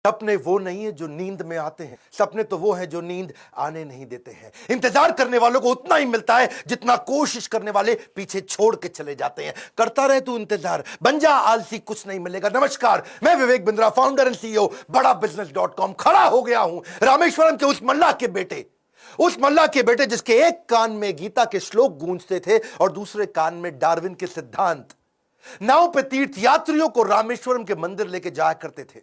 सपने वो नहीं है जो नींद में आते हैं, सपने तो वो हैं जो नींद आने नहीं देते हैं। इंतजार करने वालों को उतना ही मिलता है जितना कोशिश करने वाले पीछे छोड़ के चले जाते हैं। करता रहे तू इंतजार, बन जा आलसी, कुछ नहीं मिलेगा। नमस्कार, मैं Vivek Bindra, founder and CEO बड़ा बिजनेस.com। खड़ा हो गया हूं रामेश्वरम के उस मल्लाह के बेटे, जिसके एक कान में गीता के श्लोक गूंजते थे और दूसरे कान में डार्विन के सिद्धांत। नाव पे तीर्थ यात्रियों को रामेश्वरम के मंदिर लेके जाया करते थे,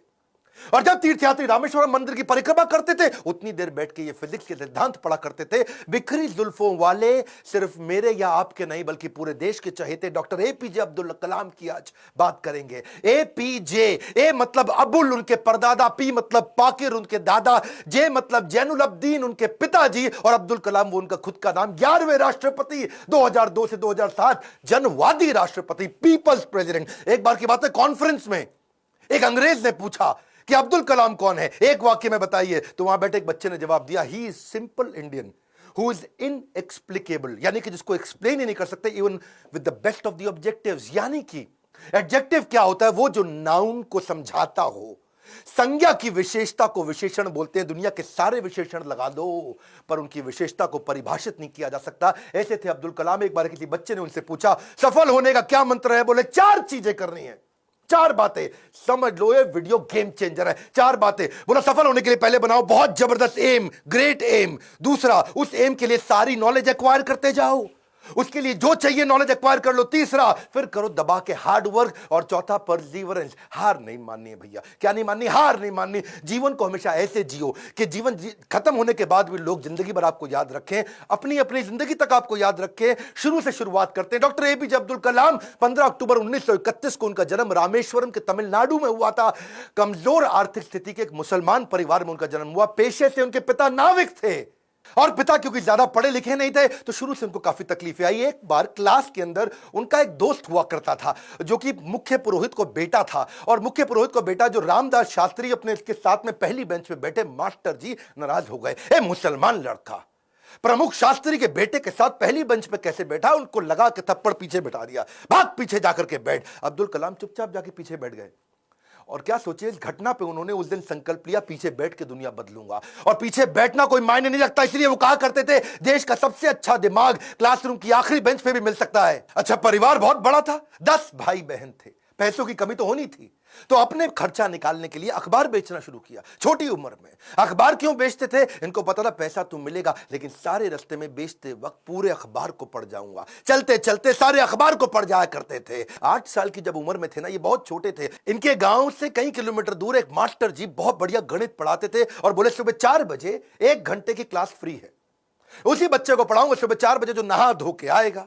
और जब तीर्थयात्री रामेश्वरम मंदिर की परिक्रमा करते थे उतनी देर बैठ के ये फिजिक्स के सिद्धांत पढ़ा करते थे। बिखरी जुल्फों वाले सिर्फ मेरे या आपके नहीं बल्कि पूरे देश के चहेते डॉक्टर एपीजे अब्दुल कलाम की आज बात करेंगे। एपीजे, ए मतलब अबुल उनके परदादा, पी मतलब पाकिर उनके दादा, जे मतलब जैनुल अब्दीन उनके पिताजी, और अब्दुल कलाम वो उनका खुद का नाम। 11वें राष्ट्रपति, 2002 से 2007 जनवादी राष्ट्रपति, पीपल्स प्रेसिडेंट। एक बार की बात है, कॉन्फ्रेंस में एक अंग्रेज ने पूछा कि अब्दुल कलाम कौन है, एक वाक्य में बताइए। तो वहां बैठे एक बच्चे ने जवाब दिया, he is simple Indian who is inexplicable, यानी कि जिसको एक्सप्लेन ही नहीं कर सकते even with the best of the objectives. यानी कि एडजेक्टिव क्या होता है? वो जो नाउन को समझाता हो। संज्ञा की विशेषता को विशेषण बोलते हैं। दुनिया के सारे विशेषण लगा दो पर उनकी विशेषता को परिभाषित नहीं किया जा सकता। ऐसे थे अब्दुल कलाम। एक बार किसी बच्चे ने उनसे पूछा, सफल होने का क्या मंत्र है? बोले 4 चीजें करनी है, 4 बातें। समझ लो ये वीडियो गेम चेंजर है। 4 बातें। बोला सफल होने के लिए पहले बनाओ बहुत जबरदस्त एम, ग्रेट एम। दूसरा, उस एम के लिए सारी नॉलेज एक्वायर करते जाओ, उसके लिए जो चाहिए नॉलेज एक्वायर कर लो। तीसरा, फिर करो दबा के हार्ड वर्क। और चौथा, परसिवरेंस। हार नहीं माननी है भैया। क्या नहीं माननी? हार नहीं माननी। जीवन को हमेशा ऐसे जियो कि जीवन खत्म होने के बाद भी लोग जिंदगी भर आपको याद रखें, अपनी अपनी जिंदगी तक आपको याद रखें। शुरू से शुरुआत करते हैं। डॉक्टर एपीजे अब्दुल कलाम, 15 अक्टूबर 1931 को उनका जन्म रामेश्वरम के तमिलनाडु में हुआ था। कमजोर आर्थिक स्थिति के एक मुसलमान परिवार में उनका जन्म हुआ। पेशे से उनके पिता नाविक थे, और पिता क्योंकि ज्यादा पढ़े लिखे नहीं थे तो शुरू से उनको काफी तकलीफें आई। एक बार क्लास के अंदर उनका एक दोस्त हुआ करता था जो कि मुख्य पुरोहित को बेटा था, और मुख्य पुरोहित को बेटा जो रामदास शास्त्री अपने इसके साथ में पहली बेंच पे बैठे, मास्टर जी नाराज हो गए। ए मुसलमान लड़का प्रमुख शास्त्री के बेटे के साथ पहली बेंच पे कैसे बैठा? उनको लगा के थप्पड़ पीछे बैठा दिया, भाग पीछे जाकर के बैठ। अब्दुल कलाम चुपचाप जाके पीछे बैठ गए। और क्या सोचिए, इस घटना पे उन्होंने उस दिन संकल्प लिया, पीछे बैठ के दुनिया बदलूंगा। और पीछे बैठना कोई मायने नहीं रखता, इसलिए वो कहा करते थे देश का सबसे अच्छा दिमाग क्लासरूम की आखिरी बेंच पे भी मिल सकता है। अच्छा, परिवार बहुत बड़ा था, 10 भाई बहन थे। पैसों की कमी तो होनी थी, तो अपने खर्चा निकालने के लिए अखबार बेचना शुरू किया। छोटी उम्र में अखबार क्यों बेचते थे? इनको पता था पैसा तो मिलेगा, लेकिन सारे रास्ते में बेचते वक्त पूरे अखबार को पढ़ जाऊंगा। चलते चलते सारे अखबार को पढ़ जाया करते थे। 8 साल की जब उम्र में थे ना, ये बहुत छोटे थे, इनके गांव से कई किलोमीटर दूर एक मास्टर जी बहुत बढ़िया गणित पढ़ाते थे और बोले सुबह 4 बजे 1 घंटे की क्लास फ्री है, उसी बच्चे को पढ़ाऊंगा सुबह 4 बजे जो नहा धो के आएगा।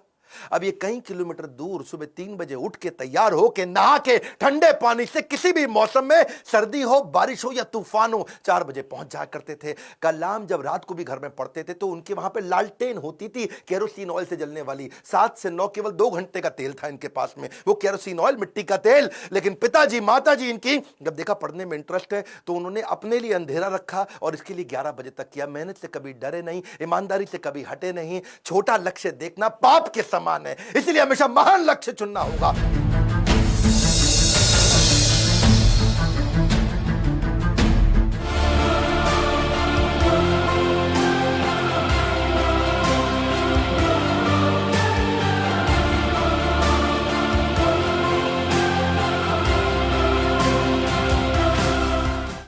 अब ये कई किलोमीटर दूर सुबह 3 बजे उठ के तैयार हो के नहा के ठंडे पानी से किसी भी मौसम में, सर्दी हो बारिश हो या तूफान हो, 4 बजे पहुंच जाया करते थे। कलाम जब रात को भी घर में पढ़ते थे तो उनके वहां पे लालटेन होती थी, केरोसिन ऑयल से जलने वाली। 7 से 9 केवल 2 घंटे का तेल था इनके पास में, वो केरोसिन ऑयल, मिट्टी का तेल। लेकिन पिताजी माताजी इनकी जब देखा पढ़ने में इंटरेस्ट है तो उन्होंने अपने लिए अंधेरा रखा और इसके लिए 11 बजे तक किया। मेहनत से कभी डरे नहीं, ईमानदारी से कभी हटे नहीं। छोटा लक्ष्य देखना पाप के है, इसलिए हमेशा महान लक्ष्य चुनना होगा।